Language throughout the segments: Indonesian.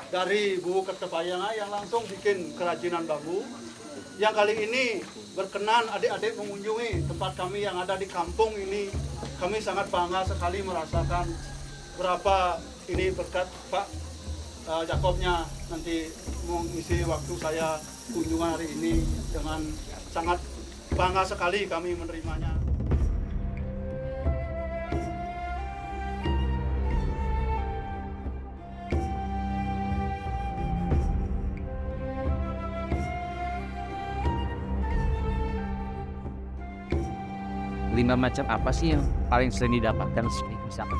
dari Bu Kertapayana yang langsung bikin kerajinan bambu. Yang kali ini berkenan adik-adik mengunjungi tempat kami yang ada di kampung ini. Kami sangat bangga sekali merasakan berapa ini berkat Pak Jakobnya nanti mengisi waktu saya kunjungan hari ini dengan sangat bangga sekali kami menerimanya. Limbah macam apa sih yang paling sering didapatkan misalkan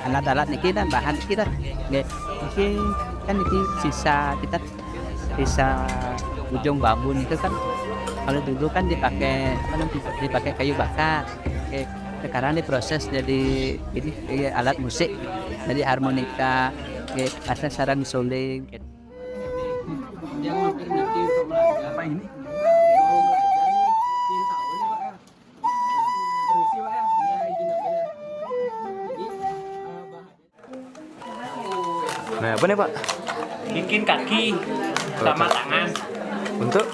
alat-alat ini dan bahan kita mungkin kan ini sisa ujung bambu itu kan kalau dulu kan dipakai kayu bakar. Sekarang diproses jadi ini alat musik, jadi harmonika, asal sarang suling. Apa ini? Nah, apa nih Pak? Bikin kaki sama tangan. Untuk?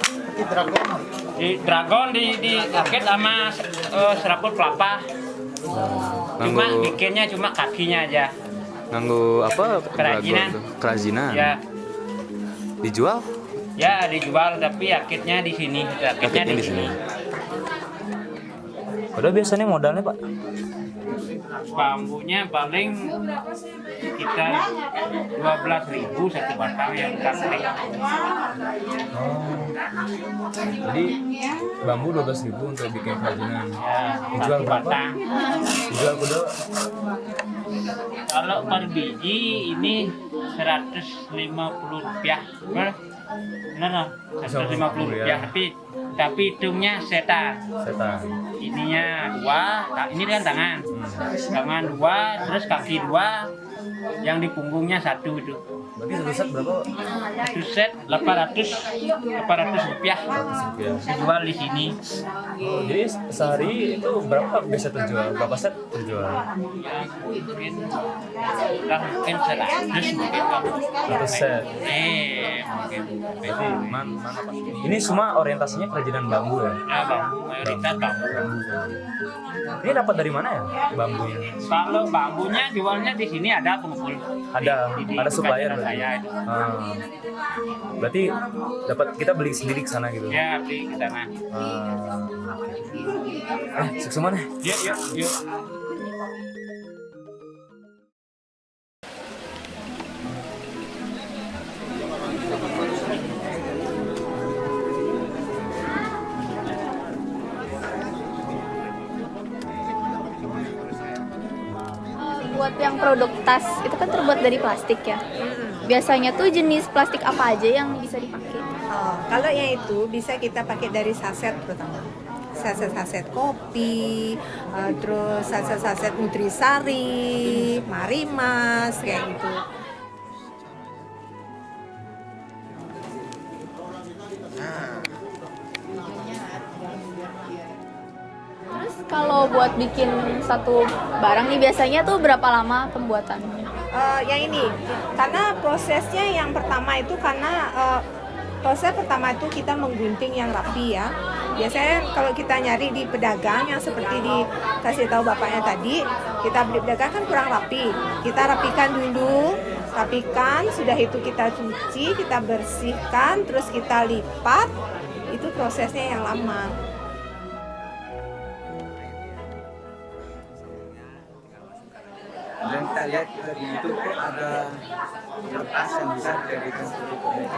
Di dragon di rakit sama serabut kelapa. Cuma bikinnya cuma kakinya aja. Nganggu apa? Kerajinan. Kerajinan. Ya. Dijual? Ya dijual tapi rakitnya di sini. Rakitnya di sini. Udah biasanya modalnya Pak? Bambunya paling sekitar 12.000 satu batang yang plastik. Jadi bambu 12.000 untuk bikin kerajinan. Ya, Dijual satu berapa? batang. Dijual kudu Kalau per biji ini 150 rupiah. Benar, 150 rupiah. Tapi hitungnya setan. Ininya 2, ini kan tangan. Tangan 2, terus kaki 2, yang di punggungnya 1 itu. Berarti satu set berapa? Satu set 800 rupiah. Dijual di sini. Oh, jadi sehari itu berapa bisa terjual? Berapa set terjual? Ya mungkin 100 mungkin. 100 set. Mungkin. Berarti mana Pak? Ini semua orientasinya kerajinan bambu ya? Ya bambu, mayoritas bambu. Ini dapat dari mana ya bambunya? Kalau bambunya jualnya di sini ada pengumpul. Ada supplier berarti? Saya itu. Berarti dapat kita beli sendiri ke sana gitu? Ya beli ke sana. Sukses mana? Yuk. Buat yang produk tas itu kan terbuat dari plastik ya. Biasanya tuh jenis plastik apa aja yang bisa dipakai? Kalau yang itu bisa kita pakai dari saset terutama. Saset-saset kopi, terus saset-saset nutrisari, marimas kayak gitu. Terus kalau buat bikin satu barang nih biasanya tuh berapa lama pembuatannya? Yang ini, karena prosesnya yang pertama itu proses pertama itu kita menggunting yang rapi ya. Biasanya kalau kita nyari di pedagang yang seperti dikasih tahu bapaknya tadi, kita beli pedagang kan kurang rapi. Kita rapikan dulu, sudah itu kita cuci, kita bersihkan, terus kita lipat. Itu prosesnya yang lama. Dan kita lihat di YouTube kok ada kertas yang bisa dijadikan sebagai permen.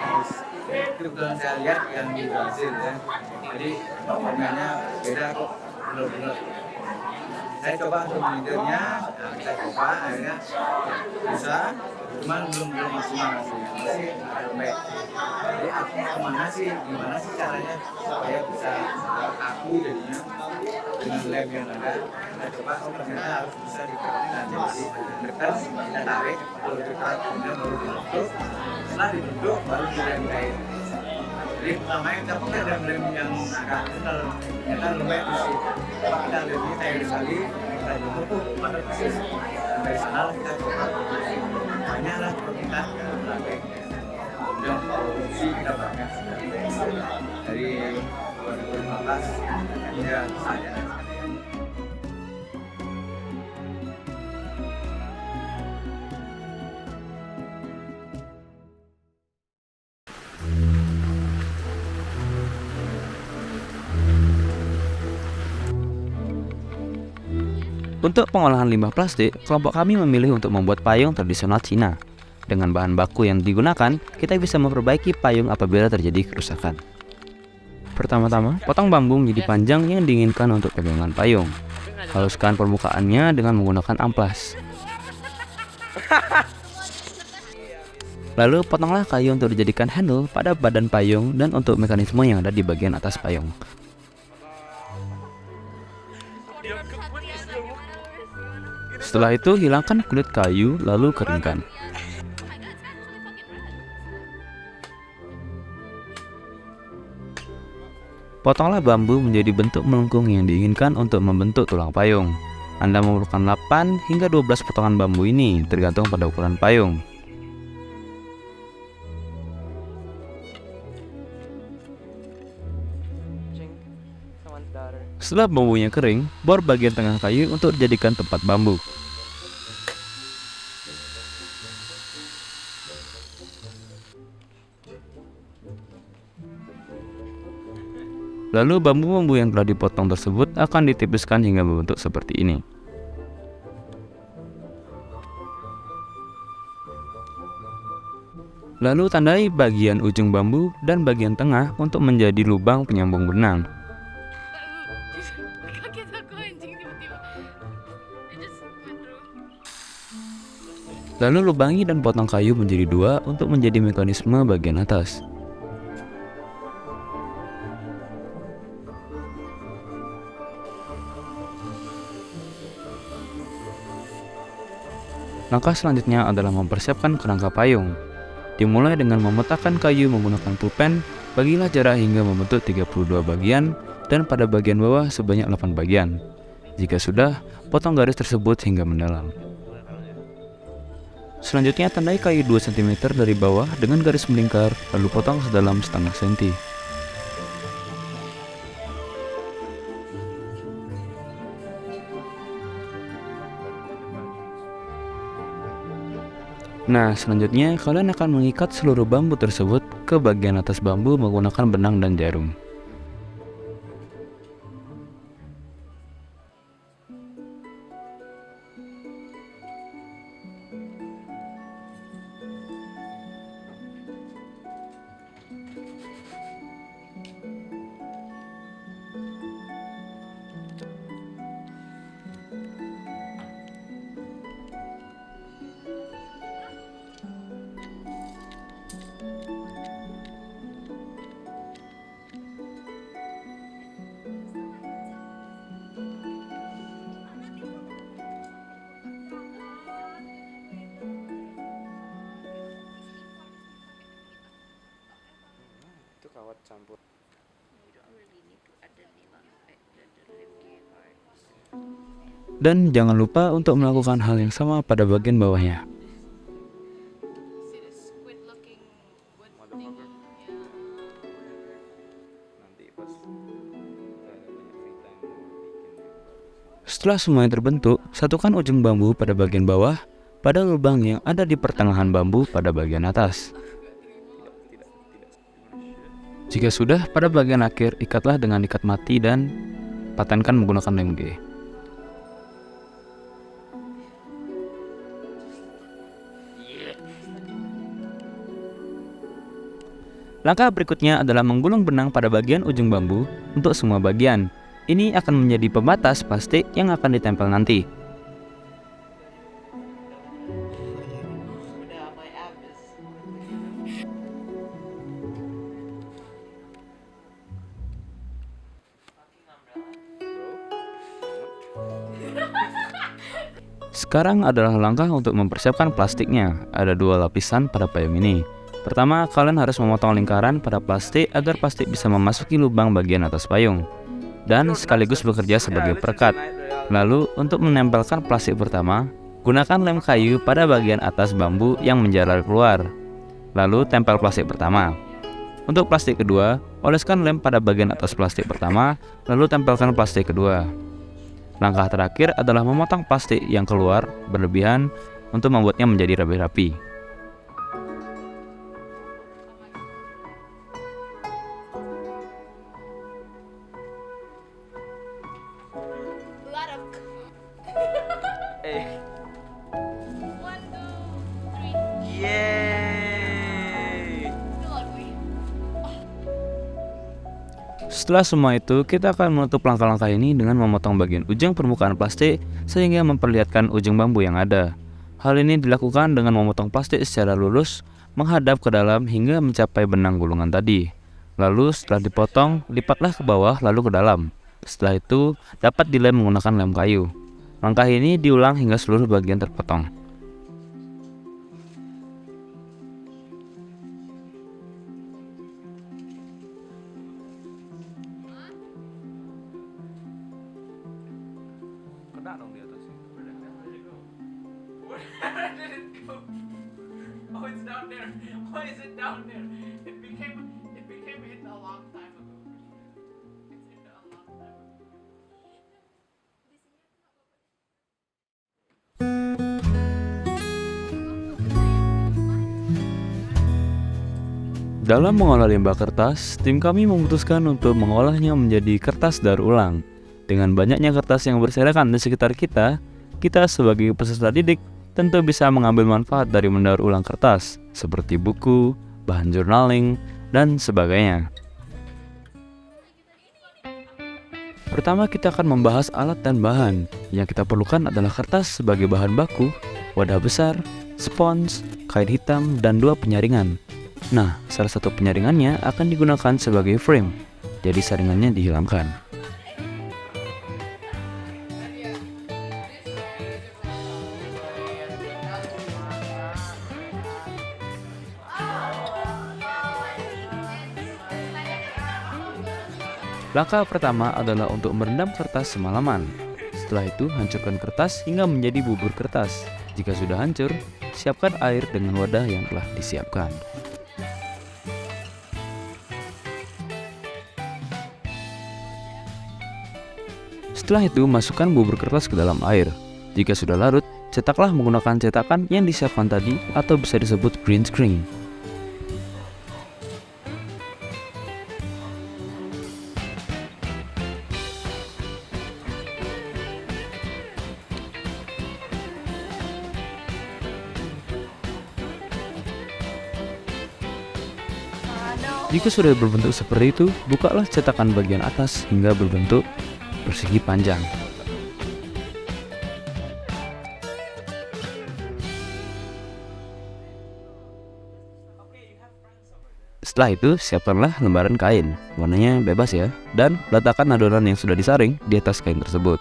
Itu belum saya lihat yang di Brazil ya. Jadi permennya beda kok, benar-benar. Saya coba untuk melintirnya, kita coba akhirnya bisa, cuman belum maksimal masih ada lembek. Jadi aku gimana sih caranya supaya bisa kaku jadinya dengan lem yang ada. Kita coba, ternyata harus bisa dikeringkan. Jadi dekat, kita tarik, lalu dekat, kemudian baru ditutup. Setelah ditutup, baru dilem kain. Jadi pertamanya kita pakai lem yang agak kental, ternyata lembek di sini. Kita lemnya kayak sekali, kita tutup, pada persis. Dari sana kita coba banyaklah permintaan yang lembek. atas hingga saya. Untuk pengolahan limbah plastik, kelompok kami memilih untuk membuat payung tradisional Cina. Dengan bahan baku yang digunakan, kita bisa memperbaiki payung apabila terjadi kerusakan. Pertama-tama, potong bambu menjadi panjang yang diinginkan untuk pegangan payung. Haluskan permukaannya dengan menggunakan amplas. Lalu potonglah kayu untuk dijadikan handle pada badan payung dan untuk mekanisme yang ada di bagian atas payung. Setelah itu, hilangkan kulit kayu lalu keringkan. Potonglah bambu menjadi bentuk melengkung yang diinginkan untuk membentuk tulang payung. Anda memerlukan 8 hingga 12 potongan bambu ini, tergantung pada ukuran payung. Setelah bambunya kering, bor bagian tengah kayu untuk dijadikan tempat bambu. Lalu bambu-bambu yang telah dipotong tersebut akan ditipiskan hingga membentuk seperti ini. Lalu tandai bagian ujung bambu dan bagian tengah untuk menjadi lubang penyambung benang. Lalu lubangi dan potong kayu menjadi 2 untuk menjadi mekanisme bagian atas. Langkah selanjutnya adalah mempersiapkan kerangka payung. Dimulai dengan memetakan kayu menggunakan pulpen, bagilah jarak hingga membentuk 32 bagian dan pada bagian bawah sebanyak 8 bagian. Jika sudah, potong garis tersebut hingga mendalam. Selanjutnya tandai kayu 2 cm dari bawah dengan garis melingkar, lalu potong sedalam setengah senti. Nah, selanjutnya kalian akan mengikat seluruh bambu tersebut ke bagian atas bambu menggunakan benang dan jarum. Dan jangan lupa untuk melakukan hal yang sama pada bagian bawahnya. Setelah semuanya terbentuk, satukan ujung bambu pada bagian bawah pada lubang yang ada di pertengahan bambu pada bagian atas. Jika sudah, pada bagian akhir ikatlah dengan ikat mati dan patenkan menggunakan lem G. Langkah berikutnya adalah menggulung benang pada bagian ujung bambu untuk semua bagian. Ini akan menjadi pembatas plastik yang akan ditempel nanti. Sekarang adalah langkah untuk mempersiapkan plastiknya. Ada 2 lapisan pada payung ini. Pertama, kalian harus memotong lingkaran pada plastik agar plastik bisa memasuki lubang bagian atas payung dan sekaligus bekerja sebagai perekat. Lalu, untuk menempelkan plastik pertama, gunakan lem kayu pada bagian atas bambu yang menjalar keluar. Lalu, tempel plastik pertama. Untuk plastik kedua, oleskan lem pada bagian atas plastik pertama, lalu tempelkan plastik kedua. Langkah terakhir adalah memotong plastik yang keluar berlebihan untuk membuatnya menjadi rapi-rapi. Setelah semua itu, kita akan menutup langkah-langkah ini dengan memotong bagian ujung permukaan plastik sehingga memperlihatkan ujung bambu yang ada. Hal ini dilakukan dengan memotong plastik secara lurus menghadap ke dalam hingga mencapai benang gulungan tadi. Lalu setelah dipotong, lipatlah ke bawah lalu ke dalam. Setelah itu, dapat dilem menggunakan lem kayu. Langkah ini diulang hingga seluruh bagian terpotong. Oh, it's down there. Why is it down there? It became it a long time ago. It's in a long time ago. Dalam mengolah limbah kertas, tim kami memutuskan untuk mengolahnya menjadi kertas daur ulang. Dengan banyaknya kertas yang berserakan di sekitar kita sebagai peserta didik tentu bisa mengambil manfaat dari mendaur ulang kertas, seperti buku, bahan journaling, dan sebagainya. Pertama, kita akan membahas alat dan bahan. Yang kita perlukan adalah kertas sebagai bahan baku, wadah besar, spons, kain hitam, dan 2 penyaringan. Nah, salah satu penyaringannya akan digunakan sebagai frame, jadi saringannya dihilangkan. Langkah pertama adalah untuk merendam kertas semalaman. Setelah itu, hancurkan kertas hingga menjadi bubur kertas. Jika sudah hancur, siapkan air dengan wadah yang telah disiapkan. Setelah itu, masukkan bubur kertas ke dalam air. Jika sudah larut, cetaklah menggunakan cetakan yang disiapkan tadi atau bisa disebut green screen. Jika sudah berbentuk seperti itu, bukalah cetakan bagian atas hingga berbentuk persegi panjang. Setelah itu, siapkanlah lembaran kain, warnanya bebas ya, dan letakkan adonan yang sudah disaring di atas kain tersebut.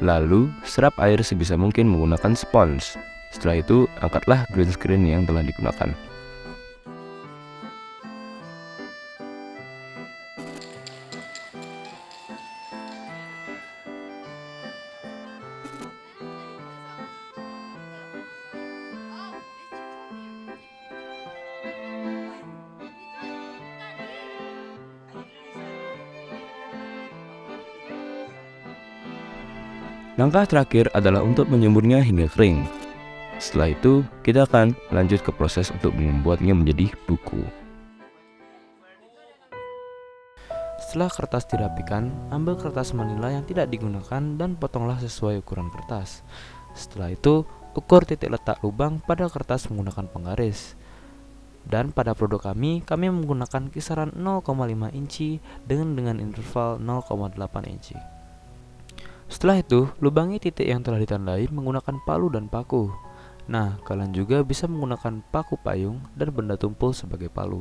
Lalu, serap air sebisa mungkin menggunakan spons. Setelah itu, angkatlah green screen yang telah digunakan. Langkah terakhir adalah untuk menjemurnya hingga kering. Setelah itu, kita akan lanjut ke proses untuk membuatnya menjadi buku. Setelah kertas dirapikan, ambil kertas manila yang tidak digunakan dan potonglah sesuai ukuran kertas. Setelah itu, ukur titik letak lubang pada kertas menggunakan penggaris. Dan pada produk kami menggunakan kisaran 0,5 inci dengan interval 0,8 inci. Setelah itu, lubangi titik yang telah ditandai menggunakan palu dan paku. Nah, kalian juga bisa menggunakan paku payung dan benda tumpul sebagai palu.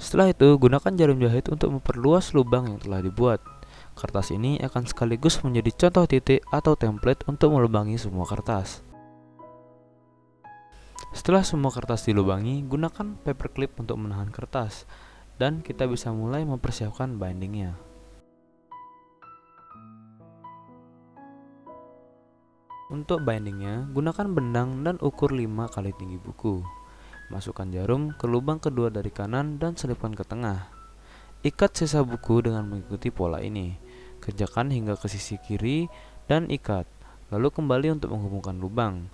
Setelah itu, gunakan jarum jahit untuk memperluas lubang yang telah dibuat. Kertas ini akan sekaligus menjadi contoh titik atau template untuk melubangi semua kertas. Setelah semua kertas dilubangi, gunakan paperclip untuk menahan kertas, dan kita bisa mulai mempersiapkan bindingnya. Untuk bindingnya, gunakan benang dan ukur 5 kali tinggi buku. Masukkan jarum ke lubang kedua dari kanan dan selipkan ke tengah. Ikat sisa buku dengan mengikuti pola ini. Kerjakan hingga ke sisi kiri dan ikat, lalu kembali untuk menghubungkan lubang.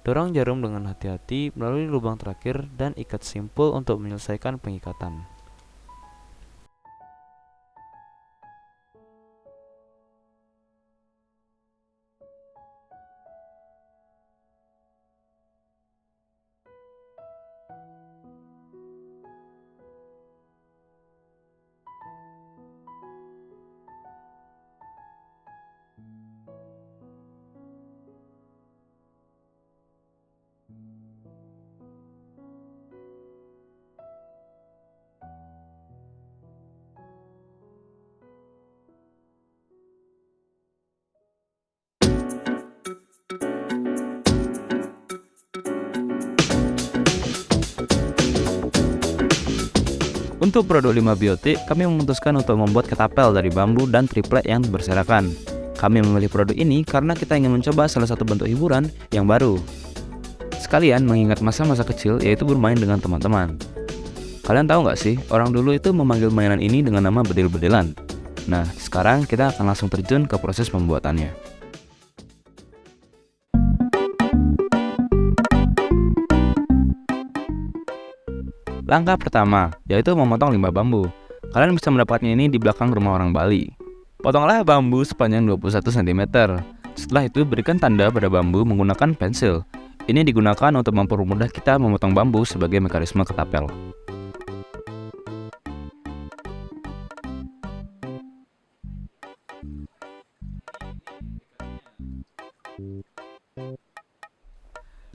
Dorong jarum dengan hati-hati melalui lubang terakhir dan ikat simpul untuk menyelesaikan pengikatan. Untuk produk 5 biotik, kami memutuskan untuk membuat ketapel dari bambu dan triplek yang berserakan. Kami memilih produk ini karena kita ingin mencoba salah satu bentuk hiburan yang baru. Sekalian mengingat masa-masa kecil, yaitu bermain dengan teman-teman. Kalian tahu nggak sih, orang dulu itu memanggil mainan ini dengan nama bedil-bedilan. Nah, sekarang kita akan langsung terjun ke proses pembuatannya. Langkah pertama, yaitu memotong limbah bambu. Kalian bisa mendapatnya ini di belakang rumah orang Bali. Potonglah bambu sepanjang 21 cm. Setelah itu berikan tanda pada bambu menggunakan pensil. Ini digunakan untuk mempermudah kita memotong bambu sebagai mekanisme ketapel.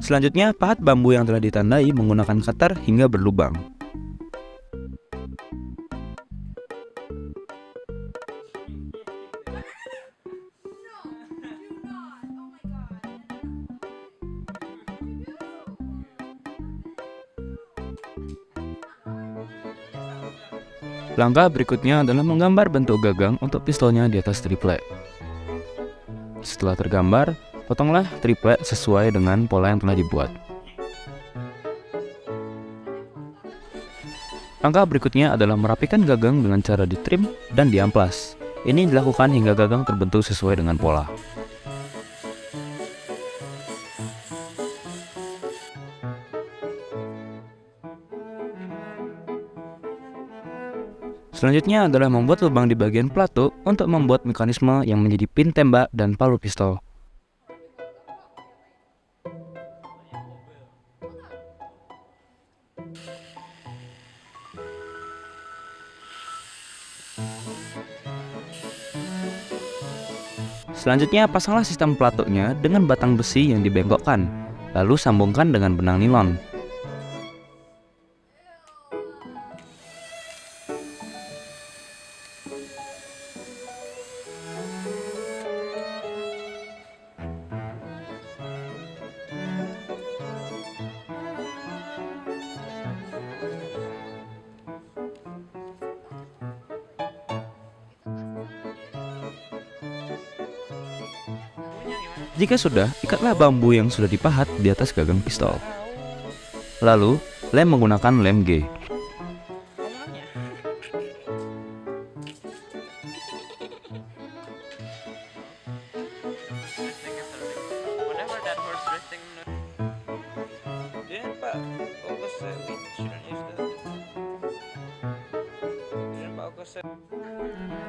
Selanjutnya, pahat bambu yang telah ditandai menggunakan cutter hingga berlubang. Langkah berikutnya adalah menggambar bentuk gagang untuk pistolnya di atas triplek. Setelah tergambar, potonglah triplek sesuai dengan pola yang telah dibuat. Langkah berikutnya adalah merapikan gagang dengan cara ditrim dan diamplas. Ini dilakukan hingga gagang terbentuk sesuai dengan pola. Selanjutnya adalah membuat lubang di bagian pelatuk untuk membuat mekanisme yang menjadi pin tembak dan palu pistol. Selanjutnya pasanglah sistem pelatuknya dengan batang besi yang dibengkokkan, lalu sambungkan dengan benang nilon. Jika sudah, ikatlah bambu yang sudah dipahat di atas gagang pistol. Lalu, lem menggunakan lem G.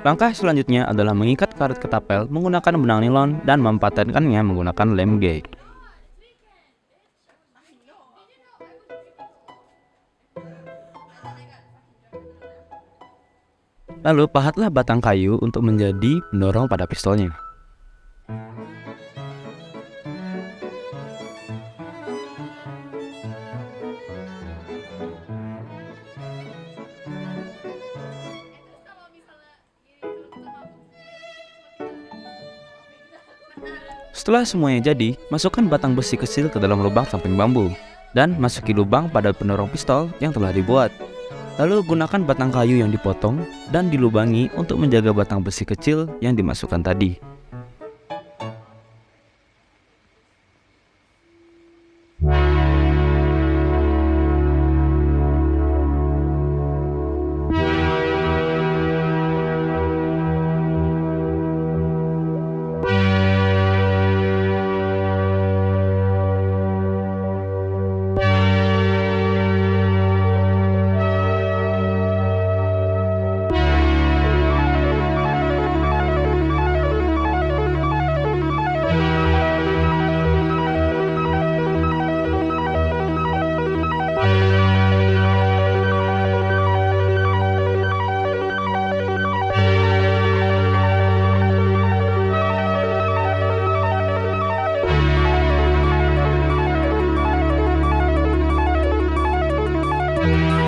Langkah selanjutnya adalah mengikat karet ketapel menggunakan benang nilon dan mempatenkannya menggunakan lem G. Lalu pahatlah batang kayu untuk menjadi pendorong pada pistolnya. Setelah semuanya jadi, masukkan batang besi kecil ke dalam lubang samping bambu dan masuki lubang pada pendorong pistol yang telah dibuat. Lalu gunakan batang kayu yang dipotong dan dilubangi untuk menjaga batang besi kecil yang dimasukkan tadi. Bye.